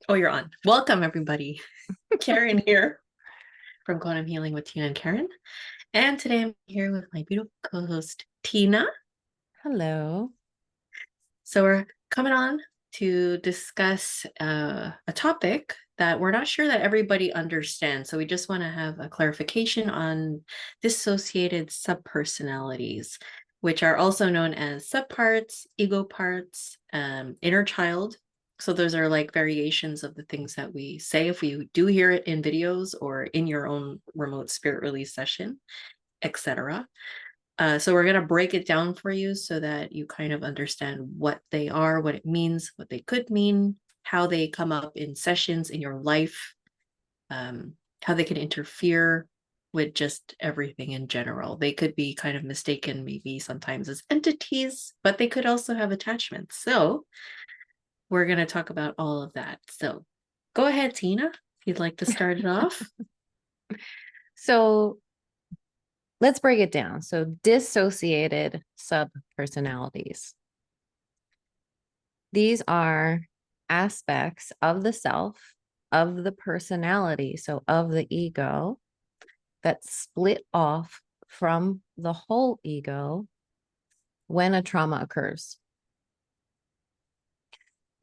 Oh, you're on. Welcome, everybody. Karen here from Quantum Healing with Tina and Karen. And today I'm here with my beautiful co host, Tina. Hello. So, we're coming on to discuss a topic that we're not sure that everybody understands. So, we just want to have a clarification on dissociated subpersonalities, which are also known as subparts, ego parts, inner child. So those are like variations of the things that we say if we do hear it in videos or in your own remote spirit release session, etc. So we're going to break it down for you so that you kind of understand what they are, what it means, what they could mean, how they come up in sessions in your life, how they can interfere with just everything in general. They could be kind of mistaken maybe sometimes as entities, but they could also have attachments. So we're going to talk about all of that. So go ahead, Tina, if you'd like to start it off. So let's break it down. So dissociated subpersonalities. These are aspects of the self, of the personality, so of the ego, that split off from the whole ego when a trauma occurs.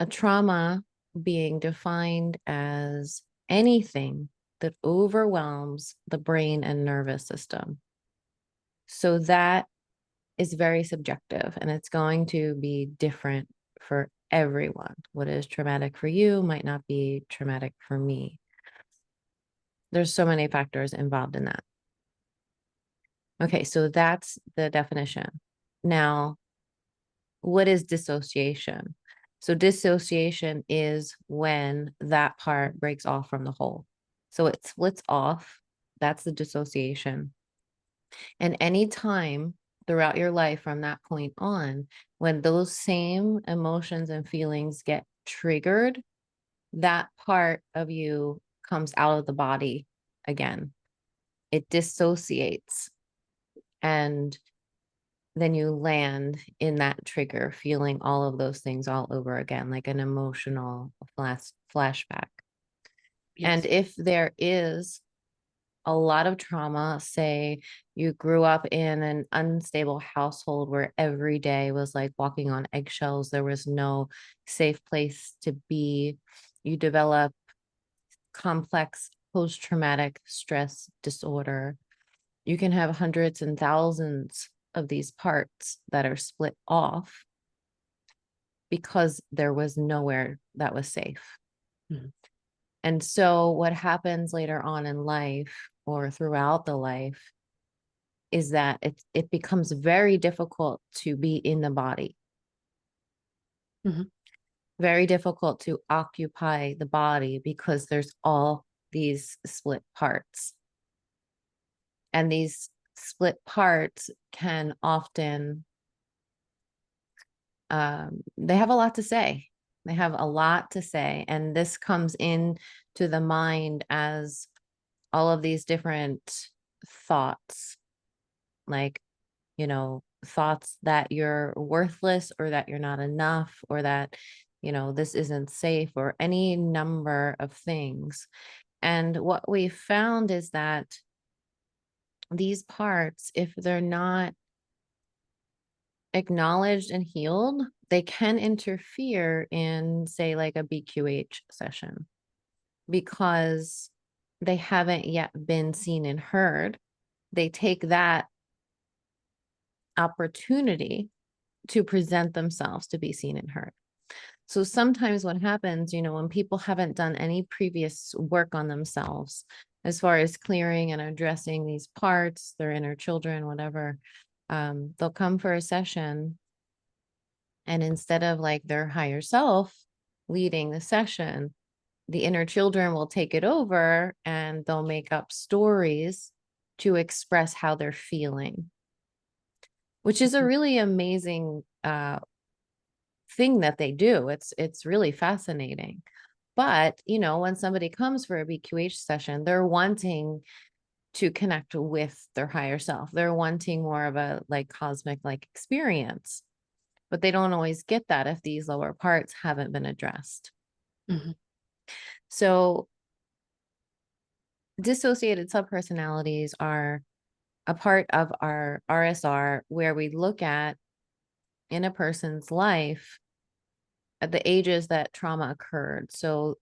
A trauma being defined as anything that overwhelms the brain and nervous system. So that is very subjective and it's going to be different for everyone. What is traumatic for you might not be traumatic for me. There's so many factors involved in that. Okay, so that's the definition. Now, what is dissociation? So dissociation is when that part breaks off from the whole. So it splits off. That's the dissociation. And any time throughout your life from that point on, when those same emotions and feelings get triggered, that part of you comes out of the body again. It dissociates. And then you land in that trigger, feeling all of those things all over again, like an emotional flashback. Yes. And if there is a lot of trauma, say you grew up in an unstable household where every day was like walking on eggshells, there was no safe place to be, you develop complex post-traumatic stress disorder. You can have hundreds and thousands of these parts that are split off because there was nowhere that was safe. Mm-hmm. And so what happens later on in life or throughout the life is that it becomes very difficult to be in the body. Mm-hmm. Very difficult to occupy the body because there's all these split parts. And these split parts can often they have a lot to say. They have a lot to say. And this comes in to the mind as all of these different thoughts, like, thoughts that you're worthless or that you're not enough or that, this isn't safe or any number of things. And what we found is that these parts, if they're not acknowledged and healed, they can interfere in, say, like a BQH session because they haven't yet been seen and heard. They take that opportunity to present themselves to be seen and heard. So sometimes what happens, when people haven't done any previous work on themselves, as far as clearing and addressing these parts, their inner children, whatever, they'll come for a session. And instead of like their higher self leading the session, the inner children will take it over and they'll make up stories to express how they're feeling, which is a really amazing thing that they do. It's really fascinating. But, when somebody comes for a BQH session, they're wanting to connect with their higher self. They're wanting more of a like cosmic like experience, but they don't always get that if these lower parts haven't been addressed. Mm-hmm. So dissociated subpersonalities are a part of our RSR where we look at in a person's life at the ages that trauma occurred. So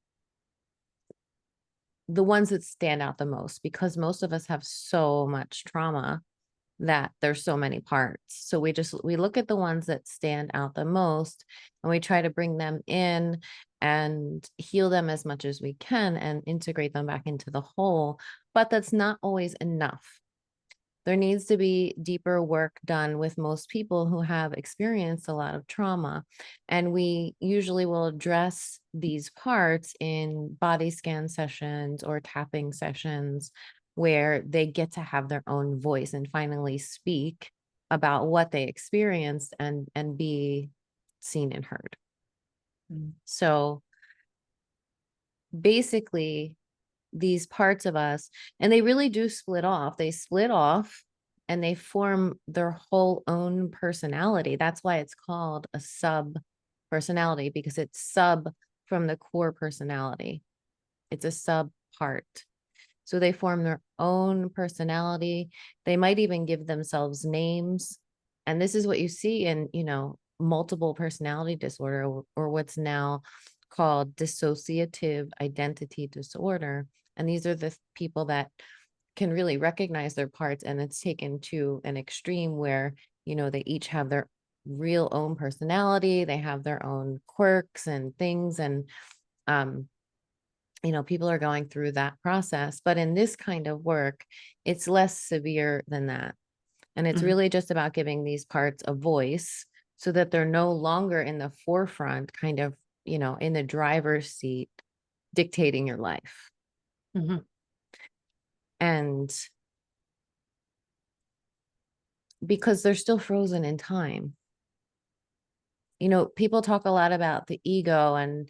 the ones that stand out the most, because most of us have so much trauma that there's so many parts. So we look at the ones that stand out the most and we try to bring them in and heal them as much as we can and integrate them back into the whole. But that's not always enough. There needs to be deeper work done with most people who have experienced a lot of trauma. And we usually will address these parts in body scan sessions or tapping sessions where they get to have their own voice and finally speak about what they experienced and be seen and heard. So basically, these parts of us, and they really do split off. They split off and they form their whole own personality. That's why it's called a sub personality, because it's sub from the core personality. It's a sub part. So they form their own personality. They might even give themselves names. And this is what you see in, multiple personality disorder, or what's now called dissociative identity disorder. And these are the people that can really recognize their parts, and it's taken to an extreme where, they each have their real own personality. They have their own quirks and things. And, people are going through that process. But in this kind of work, it's less severe than that. And it's Mhm. really just about giving these parts a voice so that they're no longer in the forefront, kind of, in the driver's seat, dictating your life. Mhm. And because they're still frozen in time. People talk a lot about the ego and,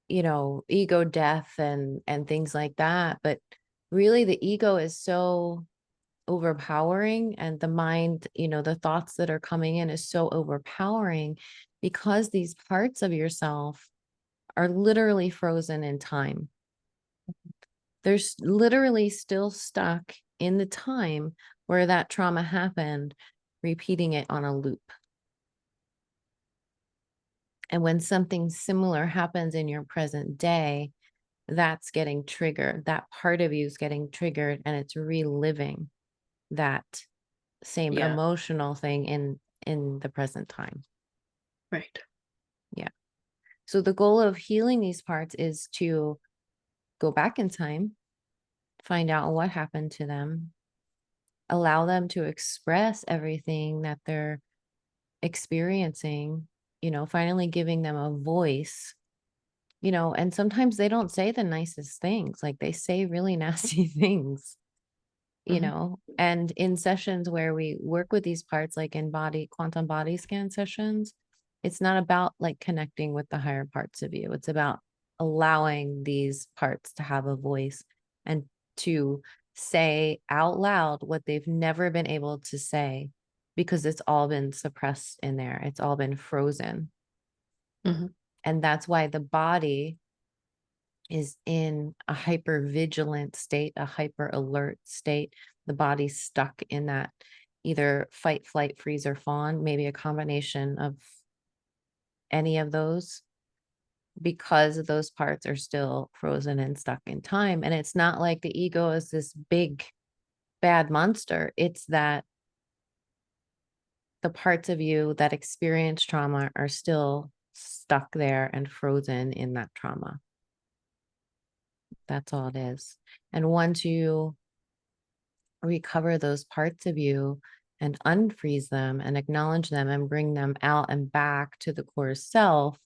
ego death and things like that. But really the ego is so overpowering, and the mind, the thoughts that are coming in is so overpowering because these parts of yourself are literally frozen in time. They're literally still stuck in the time where that trauma happened, repeating it on a loop. And when something similar happens in your present day, that's getting triggered. That part of you is getting triggered, and it's reliving that same Yeah. emotional thing in the present time. Right. Yeah. So the goal of healing these parts is to go back in time, find out what happened to them, allow them to express everything that they're experiencing, finally giving them a voice, and sometimes they don't say the nicest things, like they say really nasty things, Mhm. and in sessions where we work with these parts, like in quantum body scan sessions, it's not about like connecting with the higher parts of you. It's about allowing these parts to have a voice and to say out loud what they've never been able to say because it's all been suppressed in there. It's all been frozen. Mhm. And that's why the body is in a hyper vigilant state, a hyper alert state. The body's stuck in that either fight, flight, freeze, or fawn, maybe a combination of any of those, because those parts are still frozen and stuck in time. And it's not like the ego is this big bad monster. It's that the parts of you that experience trauma are still stuck there and frozen in that trauma. That's all it is. And once you recover those parts of you and unfreeze them and acknowledge them and bring them out and back to the core self,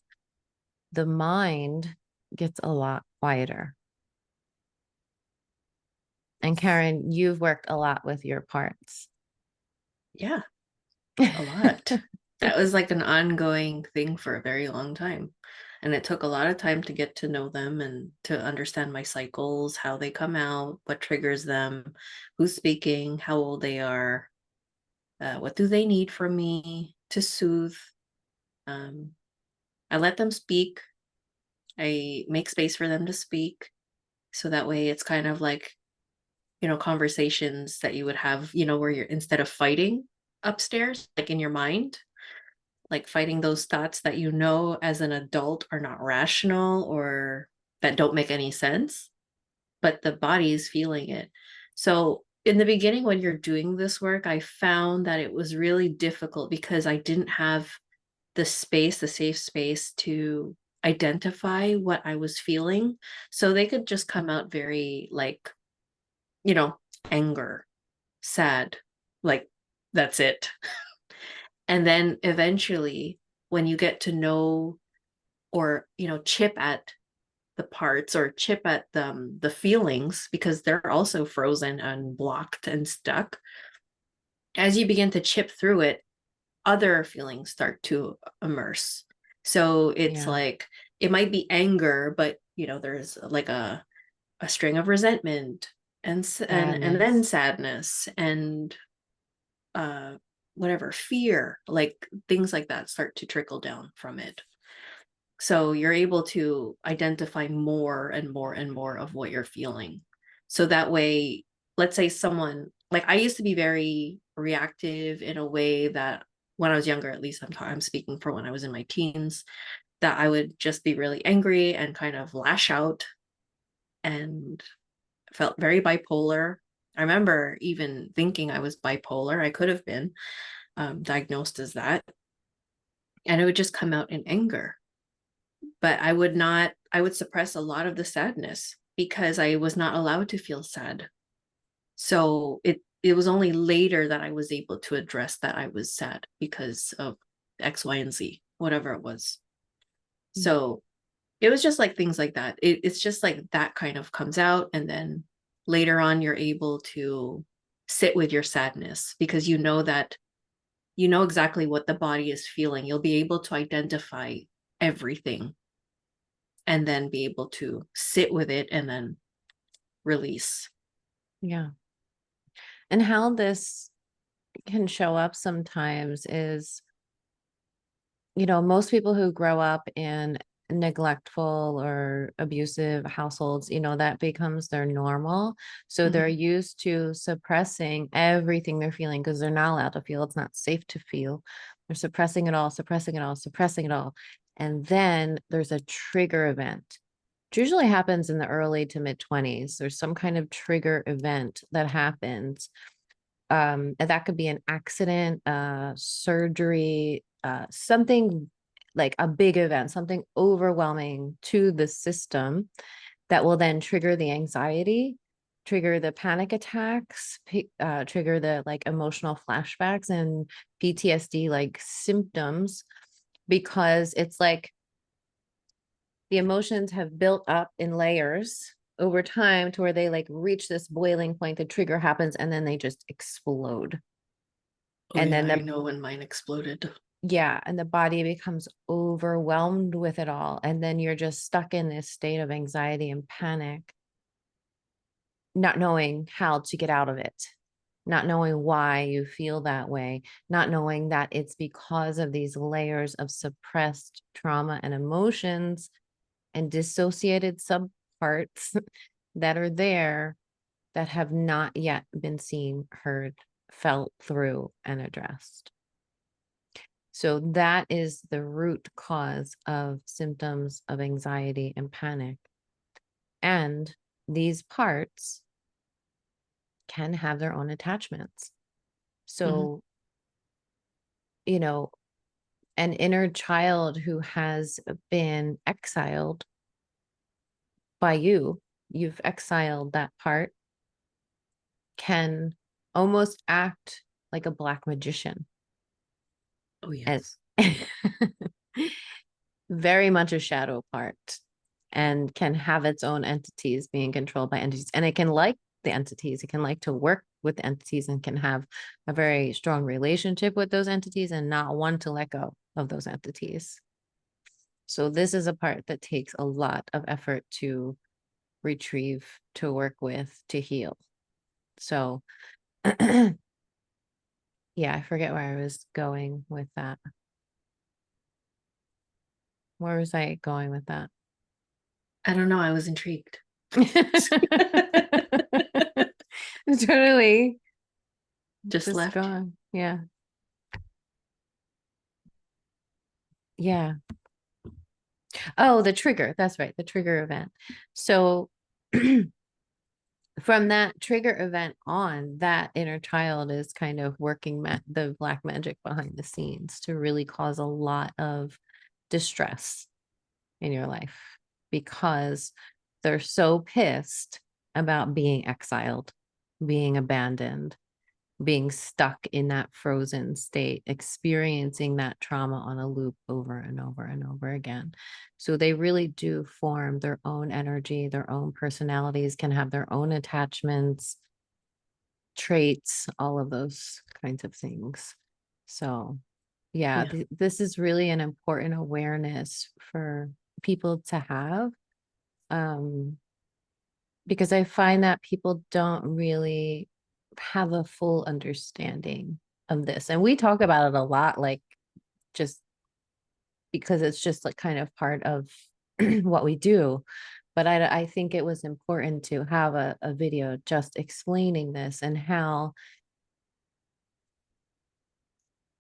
the mind gets a lot quieter. And Karen, you've worked a lot with your parts. Yeah, a lot. That was like an ongoing thing for a very long time. And it took a lot of time to get to know them and to understand my cycles, how they come out, what triggers them, who's speaking, how old they are, what do they need from me to soothe. Um, I let them speak, I make space for them to speak. So that way it's kind of like, conversations that you would have, where you're, instead of fighting upstairs, like in your mind, like fighting those thoughts that as an adult are not rational or that don't make any sense, but the body is feeling it. So in the beginning, when you're doing this work, I found that it was really difficult because I didn't have the safe space to identify what I was feeling. So they could just come out very like, you know, anger, sad, like that's it. And then eventually, when you get to know or, chip at the parts or chip at the feelings, because they're also frozen and blocked and stuck, as you begin to chip through it, other feelings start to immerse. So it's Yeah. like it might be anger, but there's like a string of resentment and then Sadness. sadness and uh whatever, fear, like things like that start to trickle down from it. So you're able to identify more and more and more of what you're feeling. So that way, let's say someone, like I used to be very reactive in a way that when I was younger, at least I'm speaking for when I was in my teens, that I would just be really angry and kind of lash out and felt very bipolar. I remember even thinking I was bipolar. I could have been diagnosed as that. And it would just come out in anger. But I would not, I would suppress a lot of the sadness because I was not allowed to feel sad. So it was only later that I was able to address that I was sad because of X, Y, and Z, whatever it was. Mm. So it was just like things like that. It's just like that kind of comes out. And then later on, you're able to sit with your sadness because that you know exactly what the body is feeling. You'll be able to identify everything and then be able to sit with it and then release. Yeah. And how this can show up sometimes is, most people who grow up in neglectful or abusive households, that becomes their normal. So they're Mhm. used to suppressing everything they're feeling because they're not allowed to feel. It's not safe to feel. They're suppressing it all, suppressing it all, suppressing it all. And then there's a trigger event. It usually happens in the early to mid 20s. There's some kind of trigger event that happens. And that could be an accident, surgery, something like a big event, something overwhelming to the system that will then trigger the anxiety, trigger the panic attacks, trigger the like emotional flashbacks and PTSD like symptoms, because it's like the emotions have built up in layers over time to where they like reach this boiling point, the trigger happens, and then they just explode. Oh And yeah, then I the know when mine exploded. yeah, and the body becomes overwhelmed with it all. And then you're just stuck in this state of anxiety and panic, not knowing how to get out of it, not knowing why you feel that way, not knowing that it's because of these layers of suppressed trauma and emotions and dissociated subparts that are there that have not yet been seen, heard, felt through, and addressed. So that is the root cause of symptoms of anxiety and panic. And these parts can have their own attachments. Mhm. So, you know, an inner child who has been exiled by you, you've exiled that part, can almost act like a black magician. Oh And yes. very much a shadow part, and can have its own entities being controlled by entities. And it can like the entities, it can like to work with the entities and can have a very strong relationship with those entities and not want to let go of those entities. So this is a part that takes a lot of effort to retrieve, to work with, to heal. So yeah, I forget where I was going with that. Where was I going with that? I don't know. I was intrigued. Totally. Just Just left. gone. Yeah. Yeah. Oh, the trigger. That's right. The trigger event. So from that trigger event on, that inner child is kind of working the black magic behind the scenes to really cause a lot of distress in your life because they're so pissed about being exiled, being abandoned, being stuck in that frozen state, experiencing that trauma on a loop over and over and over again. So they really do form their own energy, their own personalities, can have their own attachments, traits, all of those kinds of things. So, yeah, Yeah. this is really an important awareness for people to have. Because I find that people don't really have a full understanding of this. And we talk about it a lot, like just because it's just like kind of part of what we do. But I think it was important to have a video just explaining this and how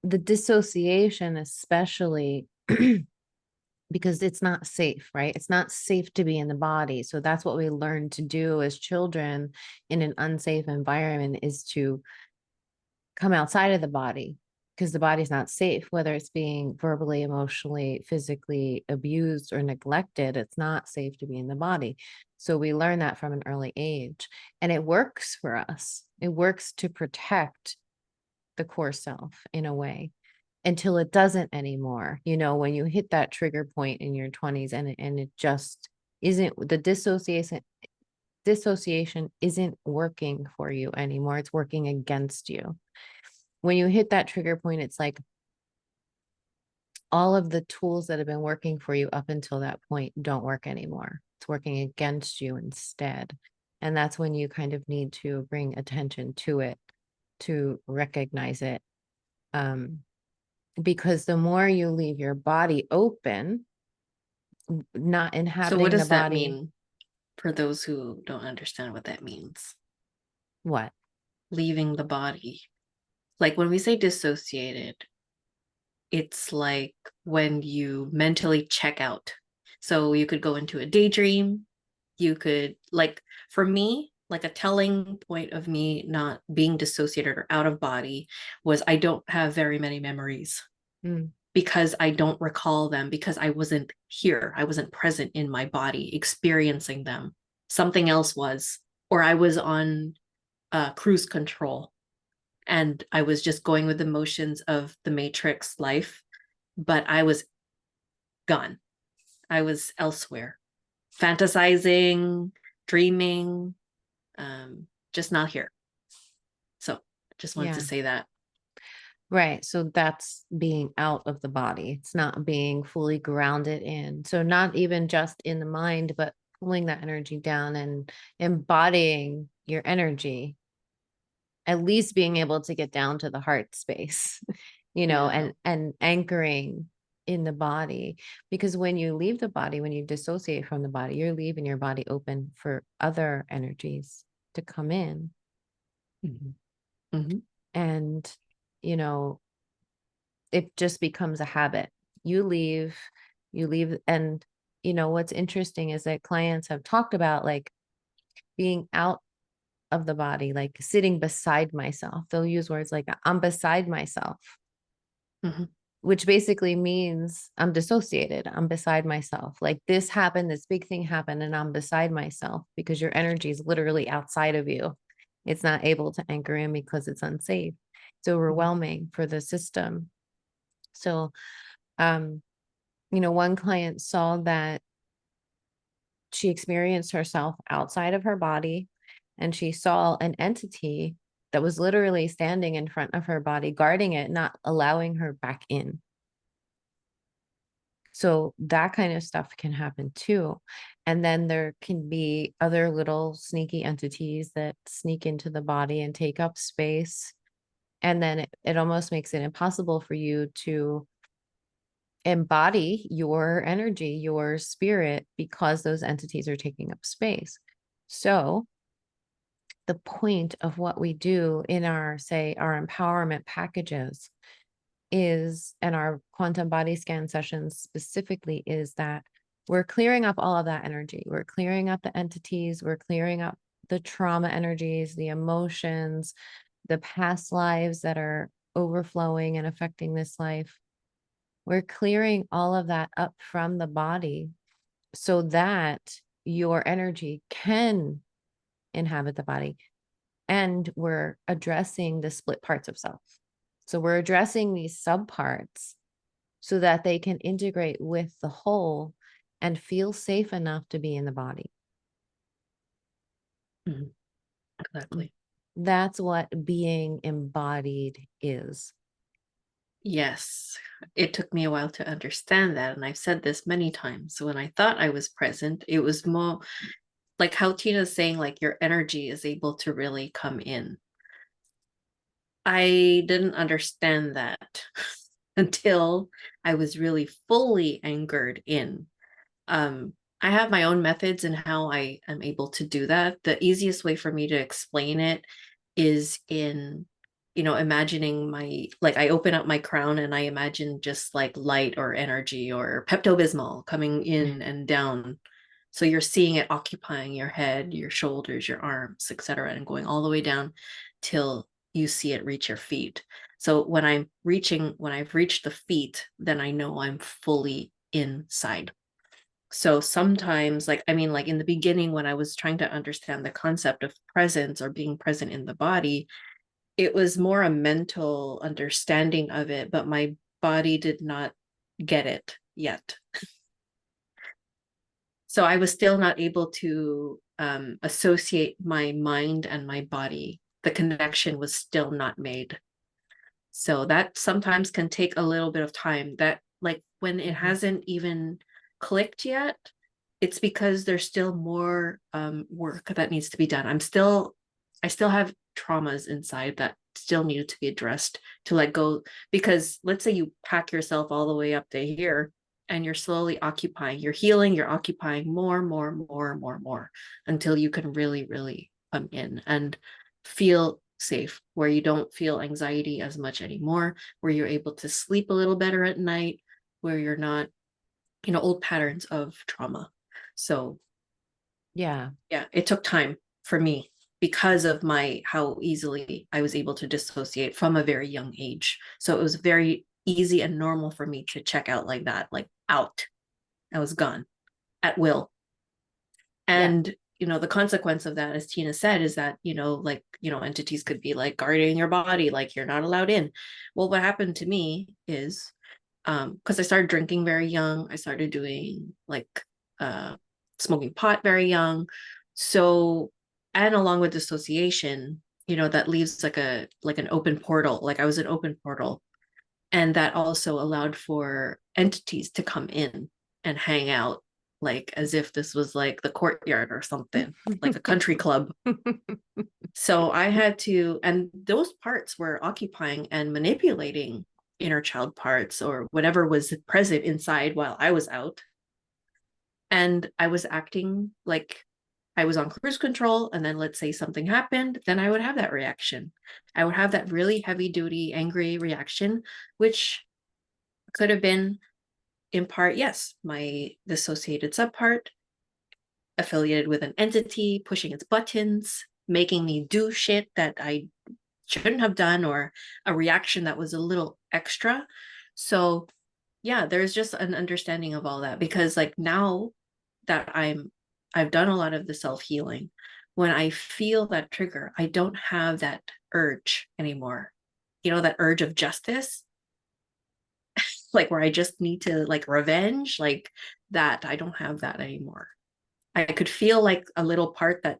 the dissociation, especially because it's not safe, right? It's not safe to be in the body. So that's what we learn to do as children in an unsafe environment, is to come outside of the body because the body's not safe, whether it's being verbally, emotionally, physically abused or neglected. It's not safe to be in the body. So we learn that from an early age, and it works for us. It works to protect the core self in a way until it doesn't anymore. You know, when you hit that trigger point in your 20s and it just isn't, the dissociation isn't working for you anymore. It's working against you. When you hit that trigger point, it's like all of the tools that have been working for you up until that point don't work anymore. It's working against you instead. And that's when you kind of need to bring attention to it, to recognize it. Because the more you leave your body open, not So what inhabiting the does that body. mean for those who don't understand what that means? What? Leaving the body. Like when we say dissociated, it's like when you mentally check out. So you could go into a daydream. You could, like, for me, like a telling point of me not being dissociated or out of body was I don't have very many memories Mm, because I don't recall them because I wasn't here. I wasn't present in my body experiencing them. Something else was, or I was on cruise control and I was just going with the motions of the Matrix life, but I was gone. I was elsewhere, fantasizing, dreaming, just not here. So just wanted to yeah. say that. Right. So that's being out of the body. It's not being fully grounded in. So not even just in the mind, but pulling that energy down and embodying your energy, at least being able to get down to the heart space, you know, Yeah. and anchoring in the body. Because when you leave the body, when you dissociate from the body, you're leaving your body open for other energies to come in. Mm-hmm. Mm-hmm. And, you know, it just becomes a habit. You leave, you leave. And, you know, what's interesting is that clients have talked about like being out of the body, like sitting beside myself. They'll use words like, I'm beside myself, Mm-hmm. which basically means I'm dissociated. I'm beside myself. Like this happened, this big thing happened, and I'm beside myself because your energy is literally outside of you. It's not able to anchor in because it's unsafe. It's overwhelming for the system. So, um, you know, one client saw that she experienced herself outside of her body and she saw an entity that was literally standing in front of her body, guarding it, not allowing her back in. So that kind of stuff can happen too. And then there can be other little sneaky entities that sneak into the body and take up space. And then it almost makes it impossible for you to embody your energy, your spirit, because those entities are taking up space. So the point of what we do in our, say, our empowerment packages is, and our quantum body scan sessions specifically, is that we're clearing up all of that energy. We're clearing up the entities, we're clearing up the trauma energies, the emotions, the past lives that are overflowing and affecting this life. We're clearing all of that up from the body so that your energy can inhabit the body. And we're addressing the split parts of self. So we're addressing these subparts so that they can integrate with the whole and feel safe enough to be in the body. Exactly. That's what being embodied is. Yes, it took me a while to understand that. And I've said this many times. So when I thought I was present, it was more like how Tina's saying, like your energy is able to really come in. I didn't understand that until I was really fully anchored in. I have my own methods in how I am able to do that. The easiest way for me to explain it is in, imagining like I open up my crown and I imagine just like light or energy or Pepto-Bismol coming in and down. So you're seeing it occupying your head, your shoulders, your arms, etc., and going all the way down till you see it reach your feet. So when I've reached the feet, then I know I'm fully inside. So sometimes, like, I mean, like in the beginning, when I was trying to understand the concept of presence or being present in the body, it was more a mental understanding of it, but my body did not get it yet. So I was still not able to associate my mind and my body. The connection was still not made. So that sometimes can take a little bit of time. That, like, when it hasn't even clicked yet, it's because there's still more work that needs to be done. I still have traumas inside that still need to be addressed, to let go. Because let's say you pack yourself all the way up to here and you're slowly occupying, you're healing, you're occupying more until you can really, really come in and feel safe, where you don't feel anxiety as much anymore, where you're able to sleep a little better at night, where you're not, old patterns of trauma. So Yeah. yeah, it took time for me because of how easily I was able to dissociate from a very young age. So it was very easy and normal for me to check out like that, like out. I was gone at will. Yeah. And the consequence of that, as Tina said, is that like entities could be like guarding your body, like you're not allowed in. Well, what happened to me is, because I started drinking very young, I started doing like smoking pot very young. So, and along with dissociation, that leaves like an open portal. Like I was an open portal, and that also allowed for entities to come in and hang out, like as if this was like the courtyard or something, like a country club. So I had to, and those parts were occupying and manipulating inner child parts or whatever was present inside while I was out. And I was acting like I was on cruise control. And then let's say something happened, then I would have that reaction. I would have that really heavy duty, angry reaction, which could have been in part, yes, my dissociated subpart affiliated with an entity, pushing its buttons, making me do shit that I shouldn't have done, or a reaction that was a little extra. So yeah, there's just an understanding of all that, because like now that I've done a lot of the self-healing, when I feel that trigger, I don't have that urge anymore. That urge of justice, like where I just need to like revenge, like that. I don't have that anymore. I could feel like a little part that,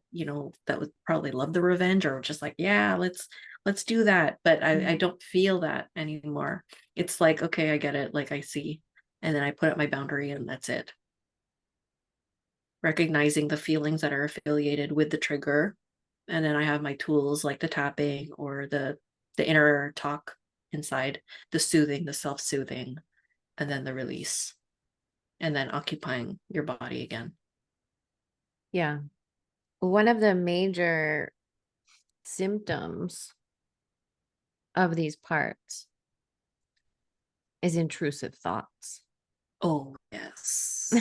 that would probably love the revenge, or just like, yeah, let's do that. But I don't feel that anymore. It's like, okay, I get it. Like I see. And then I put up my boundary and that's it. Recognizing the feelings that are affiliated with the trigger. And then I have my tools like the tapping or the inner talk inside, the soothing, the self-soothing. and then the release, and then occupying your body again. Yeah. One of the major symptoms of these parts is intrusive thoughts. Oh, yes.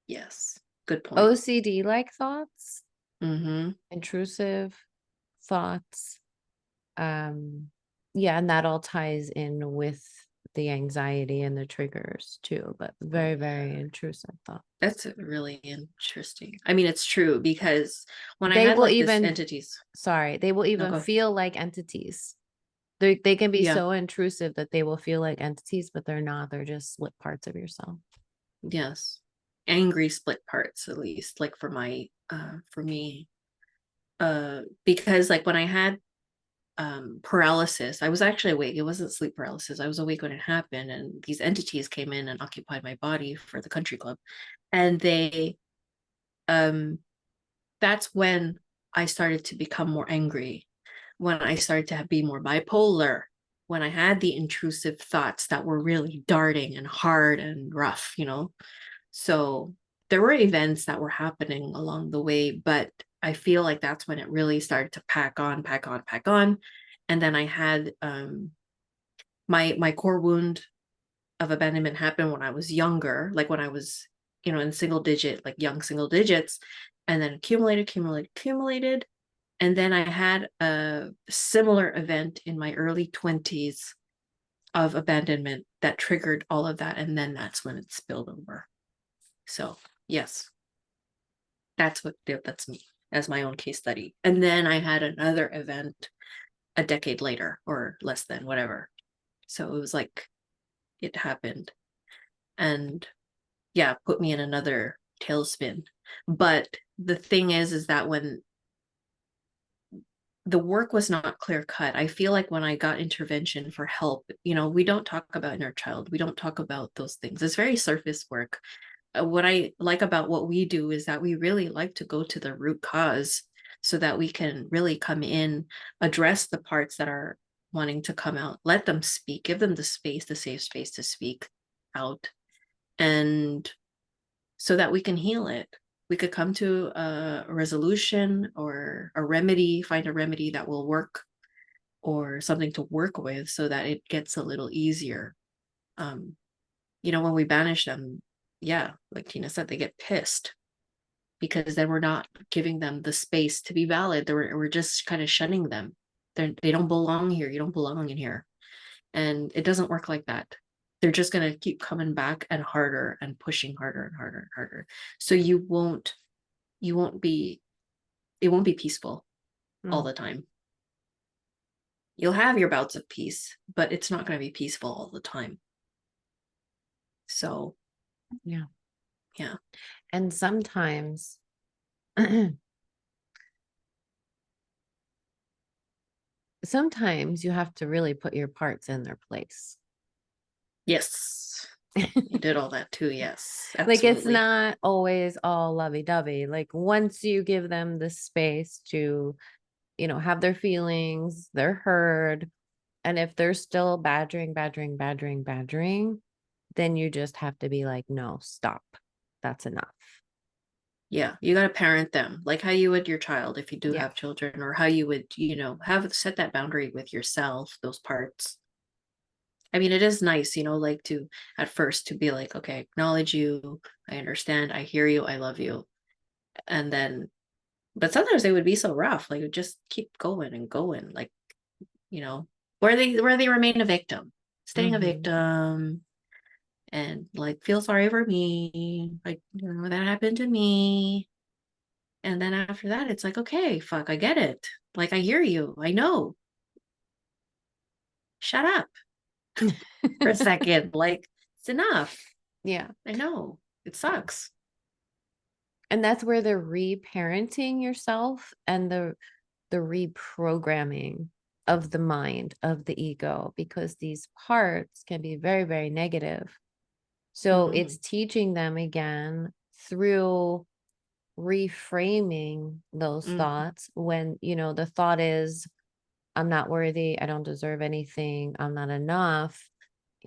Yes. Good point. OCD like thoughts, Mm-hmm. intrusive thoughts. Yeah, and that all ties in with the anxiety and the triggers too, but Oh, very, very yeah. intrusive thoughts. That's really interesting. I mean, it's true because when I They had will like this even, entities, sorry, they will no, even go. feel like entities. They can be Yeah. so intrusive that they will feel like entities, but they're not. They're just split parts of yourself. Yes. Angry split parts, at least, like for me. Because like when I had paralysis, I was actually awake. It wasn't sleep paralysis. I was awake when it happened, and these entities came in and occupied my body for the country club. And they um that's when I started to become more angry, when I started to be more bipolar, when I had the intrusive thoughts that were really darting and hard and rough, you know. So there were events that were happening along the way, but I feel like that's when it really started to pack on, pack on, pack on. And then I had my core wound of abandonment happened when I was younger, like when I was, in single digit, like young single digits, and then accumulated. And then I had a similar event in my early 20s of abandonment that triggered all of that. And then that's when it spilled over. So, yes, that's me as my own case study. And then I had another event a decade later or less than whatever. So it was like it happened and yeah, put me in another tailspin. But the thing is that when the work was not clear cut, I feel like when I got intervention for help, we don't talk about inner child. We don't talk about those things. It's very surface work. What I like about what we do is that we really like to go to the root cause so that we can really come in, address the parts that are wanting to come out, let them speak, give them the space, the safe space to speak out, and so that we can heal it. We could come to a resolution or a remedy, find a remedy that will work or something to work with so that it gets a little easier. Um, when we banish them, yeah, like Tina said, they get pissed because then we're not giving them the space to be valid. We're just kind of shunning them. They don't belong here. You don't belong in here. And it doesn't work like that. They're just going to keep coming back and harder and pushing harder and harder and harder. So you won't be, it won't be peaceful all Mm, the time. You'll have your bouts of peace, but it's not going to be peaceful all the time. So, yeah. yeah. And sometimes, sometimes you have to really put your parts in their place. Yes. You did all that too. Yes, Like it's absolutely. not always all lovey-dovey. Like once you give them the space to, have their feelings, they're heard. And if they're still badgering, then you just have to be like, no, stop. That's enough. Yeah, you got to parent them like how you would your child if you do Yeah. have children, or how you would, have set that boundary with yourself, those parts. I mean, it is nice, like to at first to be like, okay, acknowledge you, I understand, I hear you, I love you. And then, but sometimes they would be so rough, like just keep going and going, like, you know, where they remain a victim, staying a Mm-hmm. victim, and like feel sorry for me, like, that happened to me. And then after that, it's like, okay, fuck, I get it. Like, I hear you. I know. Shut up for a second. Like, it's enough. Yeah. I know. It sucks. And that's where the reparenting yourself and the reprogramming of the mind, of the ego, because these parts can be very, very negative. So Mm-hmm. it's teaching them again through reframing those Mm-hmm. thoughts when, the thought is, I'm not worthy, I don't deserve anything, I'm not enough.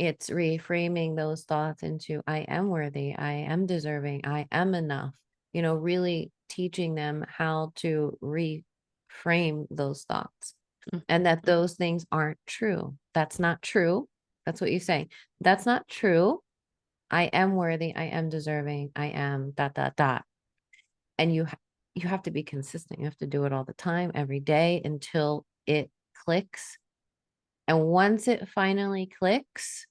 It's reframing those thoughts into I am worthy, I am deserving, I am enough. Really teaching them how to reframe those thoughts, and that Mhm. those things aren't true. That's not true. That's what you say. That's not true. I am worthy, I am deserving, I am dot dot dot. And you have to be consistent. You have to do it all the time, every day, until it clicks. And once it finally clicks,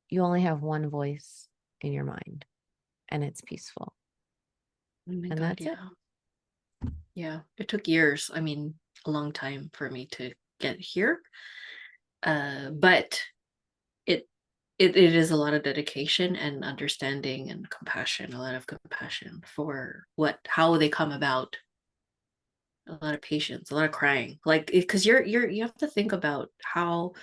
you only have one voice in your mind, and it's peaceful. Oh my And God, that's it. yeah. Yeah. It took years. I mean, a long time for me to get here. But it it is a lot of dedication and understanding and compassion, a lot of compassion for how they come about, a lot of patience, a lot of crying, like because you have to think about how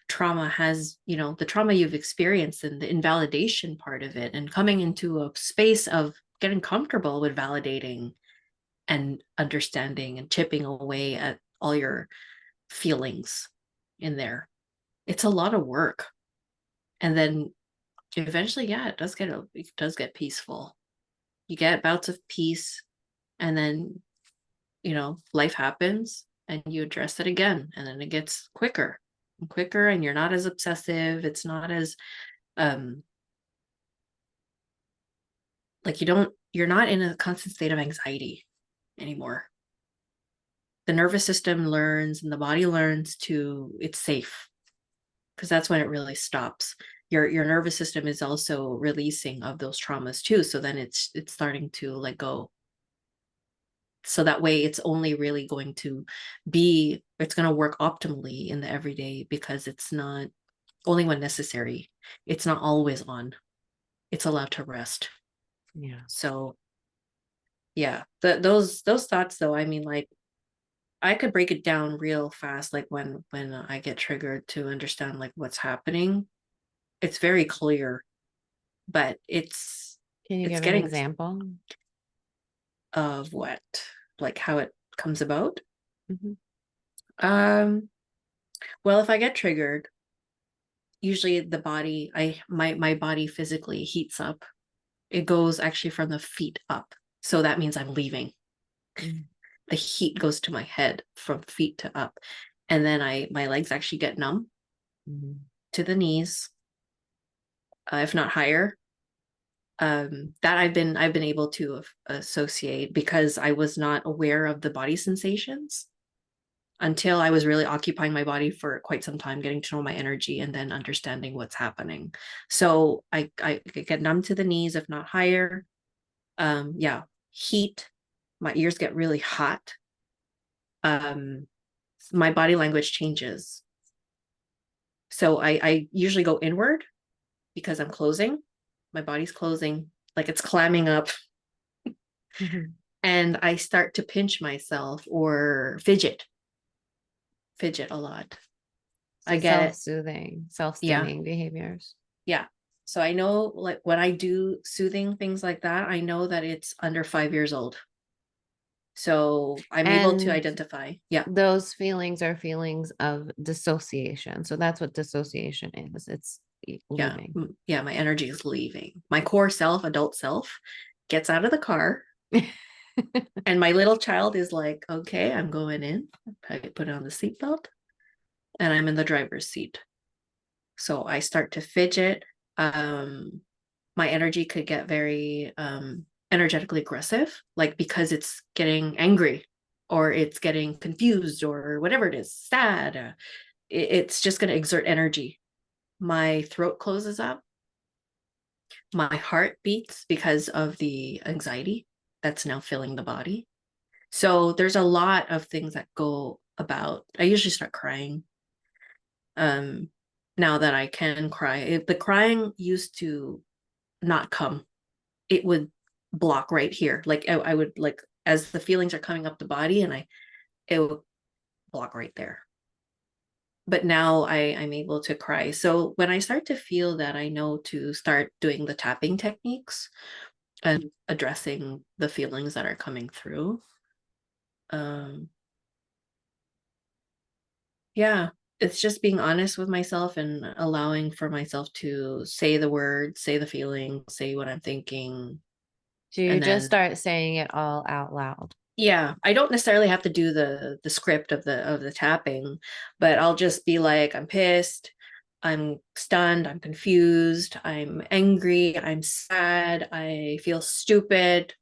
trauma has, the trauma you've experienced and the invalidation part of it, and coming into a space of getting comfortable with validating and understanding and chipping away at all your feelings in there. It's a lot of work. And then eventually, yeah, it does get peaceful. You get bouts of peace, and then life happens and you address it again, and then it gets quicker and quicker, and you're not as obsessive. It's not as um like you're not in a constant state of anxiety anymore. The nervous system learns and the body learns to it's safe, because that's when it really stops. Your nervous system is also releasing of those traumas too, so then it's starting to let go. So that way it's only really going to it's going to work optimally in the everyday, because it's not only when necessary. It's not always on. It's allowed to rest. Yeah. So yeah, those thoughts though, I mean, like, I could break it down real fast, like when I get triggered, to understand like what's happening. It's very clear, but Can you it's give an getting example? of what, like how it comes about. Hmm. um well, if I get triggered, usually the body I my body physically heats up. It goes actually from the feet up, so that means I'm leaving. Mm-hmm. The heat goes to my head from feet to up, and then my legs actually get numb to the knees, if not higher. That I've been able to associate, because I was not aware of the body sensations until I was really occupying my body for quite some time, getting to know my energy and then understanding what's happening. So I get numb to the knees, if not higher. Yeah, heat. My ears get really hot. Um, my body language changes. So I usually go inward because I'm closing. My body's closing, like it's clamming up, Mm-hmm. and I start to pinch myself or fidget a lot. I So get, self-soothing, yeah, self-soothing behaviors. yeah. So I know, like, when I do soothing things like that, I know that it's under 5 years old. So I'm able to And identify. Yeah. those feelings are feelings of dissociation. So that's what dissociation is. It's Yeah. leaving. Yeah. My energy is leaving. My core self, adult self, gets out of the car. And my little child is like, okay, I'm going in. I put on the seatbelt and I'm in the driver's seat. So I start to fidget. Um, my energy could get very energetically aggressive, like because it's getting angry or it's getting confused or whatever it is, sad. It's just going to exert energy. My throat closes up. My heart beats because of the anxiety that's now filling the body. So there's a lot of things that go about. I usually start crying. Um, Now that I can cry, the crying used to not come. It would block right here. Like I would, like, as the feelings are coming up the body, and it would block right there. But now I'm able to cry. So when I start to feel that, I know to start doing the tapping techniques and addressing the feelings that are coming through. Um, yeah. it's just being honest with myself and allowing for myself to say the words, say the feeling, say what I'm thinking. So you And just then, start saying it all out loud. yeah, I don't necessarily have to do the script of the tapping, but I'll just be like, I'm pissed, I'm stunned, I'm confused, I'm angry, I'm sad, I feel stupid,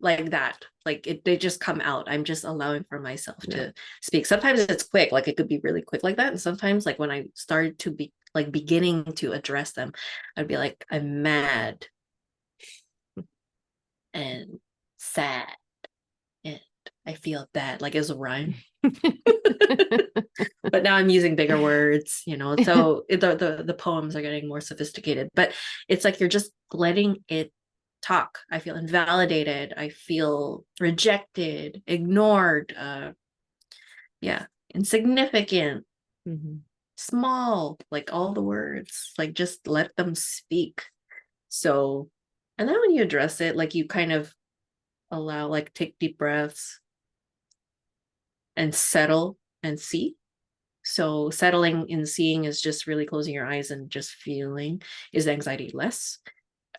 like that. Like they just come out. I'm just allowing for myself Yeah. to speak. Sometimes it's quick, like it could be really quick like that. And sometimes, like when I started to be like beginning to address them, I'd be like, I'm mad and sad and I feel bad. Like it was a rhyme. But now I'm using bigger words, you know. So the poems are getting more sophisticated. But it's like you're just letting it talk. I feel invalidated. I feel rejected, ignored, yeah, insignificant, Mhm. small, like all the words, like just let them speak. So, and then when you address it, like you kind of allow, like take deep breaths and settle and see. So settling in seeing is just really closing your eyes and just feeling. Is the anxiety less?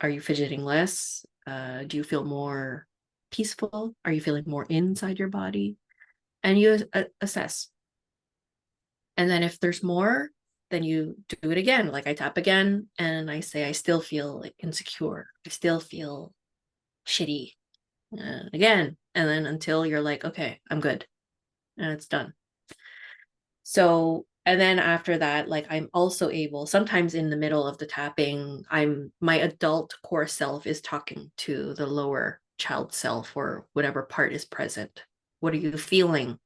Are you fidgeting less? Do you feel more peaceful? Are you feeling more inside your body? And you assess. And then if there's more, then you do it again. Like I tap again and I say, I still feel like insecure. I still feel shitty. Again. And then until you're like, okay, I'm good. And it's done. So, and then after that, like I'm also able, sometimes in the middle of the tapping, my adult core self is talking to the lower child self or whatever part is present. What are you feeling?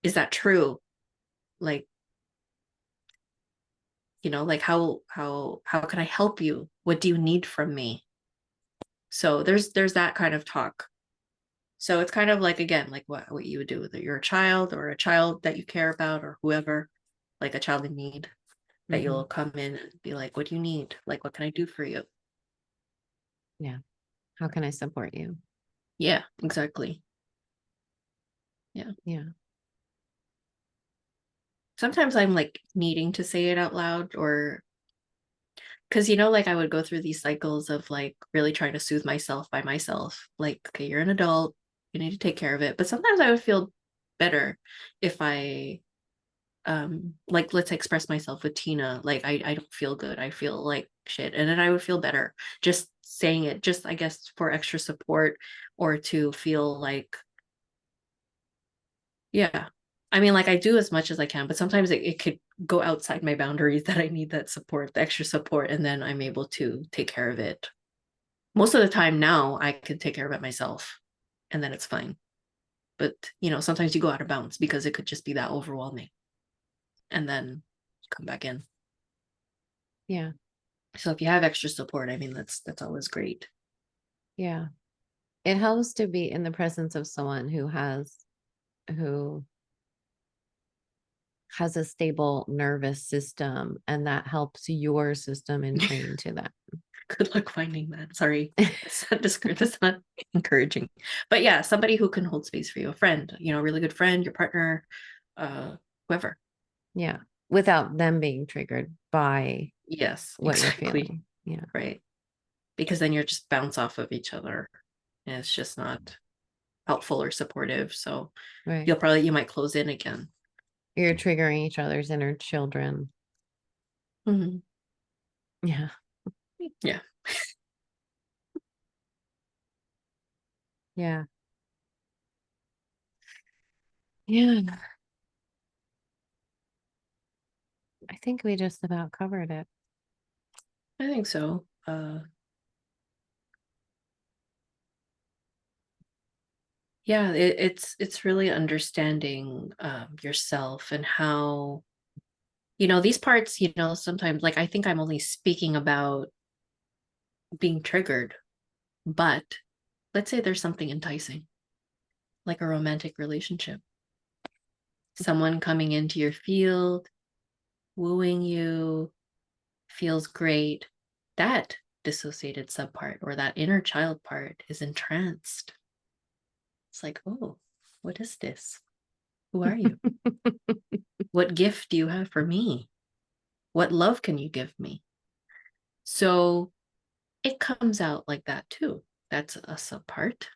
Is that true? Like, you know, like how can I help you? What do you need from me? So there's that kind of talk. So it's kind of like, again, like what you would do with your child or a child that you care about or whoever, like a child in need, that Mhm. you'll come in and be like, what do you need? Like, what can I do for you? Yeah. How can I support you? Yeah, exactly. Yeah. Yeah. Sometimes I'm like needing to say it out loud, or because, you know, like I would go through these cycles of like really trying to soothe myself by myself. Like, okay, you're an adult, you need to take care of it. But sometimes I would feel better if I like, let's express myself with Tina. Like I don't feel good, I feel like shit, and then I would feel better just saying it, just I guess for extra support, or to feel like, yeah, I mean, like I do as much as I can, but sometimes it could go outside my boundaries, that I need that support, the extra support, and then I'm able to take care of it. Most of the time now I can take care of it myself, and then it's fine. But you know, sometimes you go out of bounds because it could just be that overwhelming, and then come back in. Yeah. So if you have extra support, I mean, that's always great. Yeah. It helps to be in the presence of someone who has a stable nervous system, and that helps your system entrain to that. Good luck finding that. Sorry, that's not that's not encouraging. But yeah, somebody who can hold space for you, a friend, you know, a really good friend, your partner, whoever. Yeah. Without them being triggered by Yes, what you're exactly. feeling. Yeah. Right. Because then you're just bounce off of each other. And it's just not helpful or supportive. So Right. you might close in again. You're triggering each other's inner children. Mhm. Yeah. Yeah. Yeah. Yeah. I think we just about covered it. I think so. Yeah, it's really understanding yourself and how, you know, these parts, you know, sometimes like I think I'm only speaking about being triggered, but let's say there's something enticing, like a romantic relationship, someone coming into your field, wooing you, feels great. That dissociated subpart or that inner child part is entranced. It's like, oh, what is this? Who are you? What gift do you have for me? What love can you give me? So it comes out like that too. That's a subpart.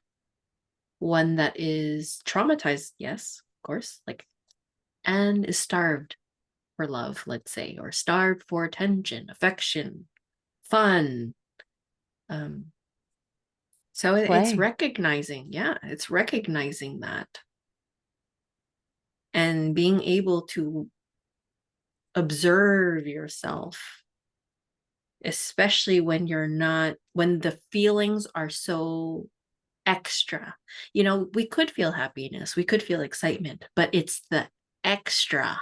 One that is traumatized, yes, of course, like, and is starved for love, let's say, or starved for attention, affection, fun. Um, so it's Play. recognizing, yeah, it's recognizing that and being able to observe yourself, especially when you're not, when the feelings are so extra. You know, we could feel happiness, we could feel excitement, but it's the extra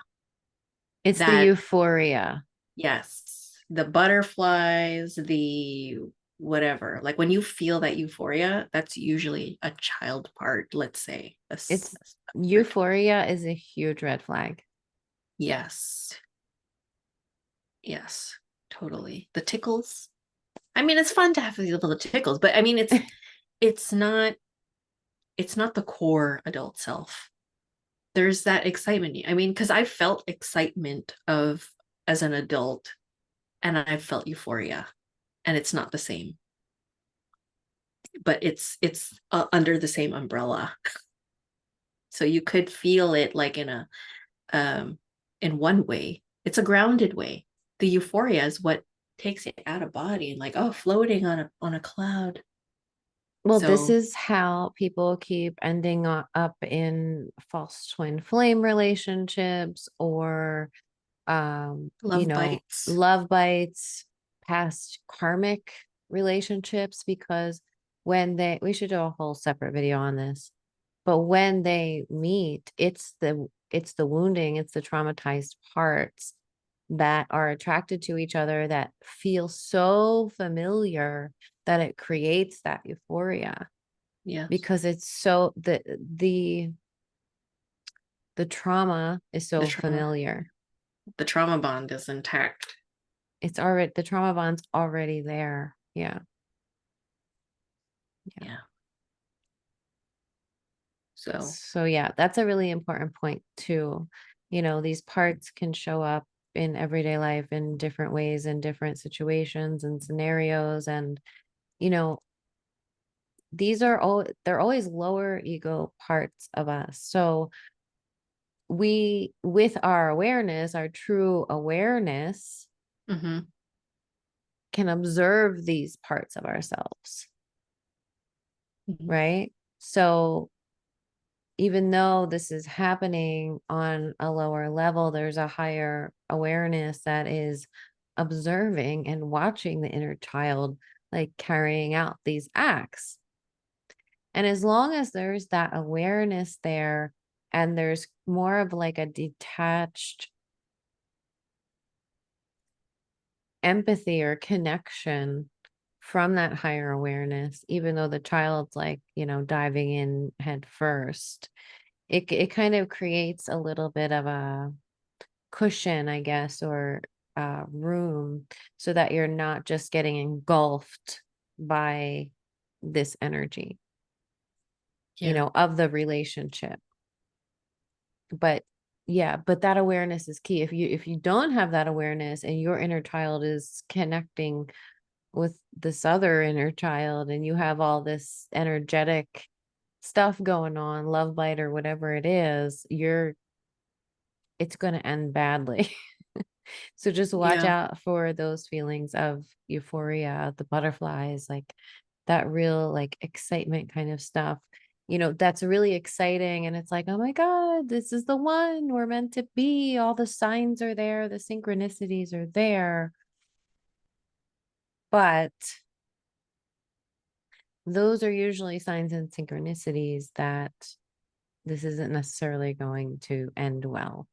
It's the that, euphoria. yes, the butterflies, the whatever. Like when you feel that euphoria, that's usually a child part, let's say. It's A part. euphoria is a huge red flag. Yes. Yes. Totally. The tickles. I mean, it's fun to have these little tickles, but I mean, it's not it's not the core adult self. There's that excitement. I mean, because I felt excitement of as an adult and I felt euphoria, and it's not the same, but it's under the same umbrella. So you could feel it like um in one way. It's a grounded way. The euphoria is what takes it out of body and like, oh, floating on a cloud. Well, this So is how people keep ending up in false twin flame relationships or love bites. love bites, past karmic relationships, because we should do a whole separate video on this. But when they meet, it's the wounding, it's the traumatized parts that are attracted to each other that feel so familiar that it creates that euphoria Yes. because it's so the trauma is The so trauma familiar. the trauma bond is intact. It's already the trauma bond's already there. Yeah. Yeah. Yeah. So So yeah, that's a really important point too. These parts can show up in everyday life in different ways, in different situations and scenarios. And, you know, they're always lower ego parts of us. So we, with our awareness, our true awareness, mhm, can observe these parts of ourselves, mhm. right? So even though this is happening on a lower level, there's a higher awareness that is observing and watching the inner child like carrying out these acts. And as long as there's that awareness there and there's more of like a detached empathy or connection from that higher awareness, even though the child's like, diving in head first, it kind of creates a little bit of a cushion, I guess, or room so that you're not just getting engulfed by this energy, Yeah. of the relationship. But yeah, but that awareness is key. If you don't have that awareness and your inner child is connecting with this other inner child and you have all this energetic stuff going on, love bite or whatever it is, it's going to end badly. So just watch Yeah. out for those feelings of euphoria, the butterflies, like that real like excitement kind of stuff. That's really exciting. And it's like, oh my God, this is the one we're meant to be. All the signs are there, the synchronicities are there. But those are usually signs and synchronicities that this isn't necessarily going to end well.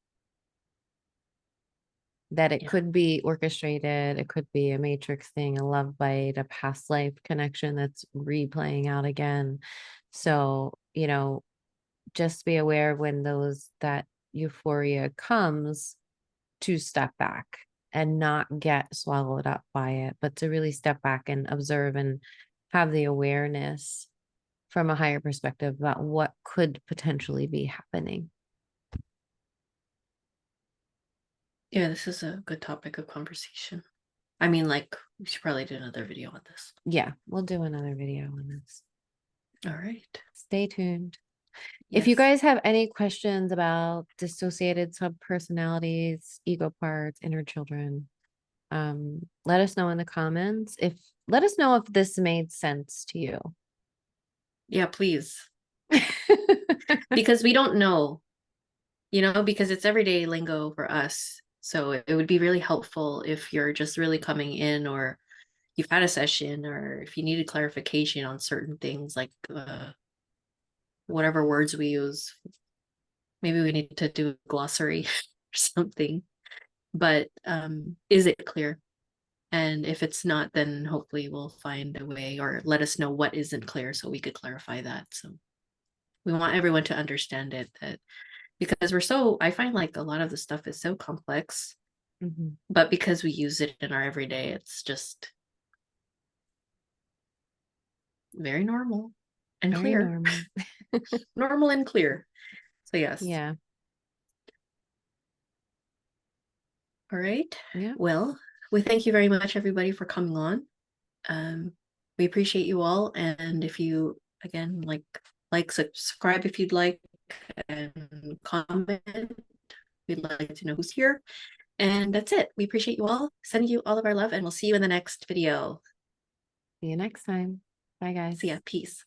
That it Yeah. could be orchestrated, it could be a matrix thing, a love bite, a past life connection that's replaying out again. So, just be aware when that euphoria comes to step back and not get swallowed up by it, but to really step back and observe and have the awareness from a higher perspective about what could potentially be happening. Yeah, this is a good topic of conversation. I mean, like, we should probably do another video on this. Yeah, we'll do another video on this. All right. Stay tuned. If you Yes. guys have any questions about dissociated subpersonalities, ego parts, inner children, let us know in the comments. Let us know if this made sense to you. Yeah, please. Because we don't know, because it's everyday lingo for us. So it would be really helpful if you're just really coming in, or you've had a session, or if you needed clarification on certain things, like whatever words we use. Maybe we need to do a glossary or something. But is it clear? And if it's not, then hopefully we'll find a way, or let us know what isn't clear so we could clarify that. So we want everyone to understand it, that because I find like a lot of the stuff is so complex, but because we use it in our everyday, it's just very normal and Very clear. normal. Normal and clear. So yes. Yeah. All right. Yeah. Well, we thank you very much, everybody, for coming on. We appreciate you all. And if you, again, subscribe if you'd like, and comment. We'd like to know who's here. And that's it. We appreciate you all. Sending you all of our love, and we'll see you in the next video. See you next time. Bye, guys. See ya. Peace.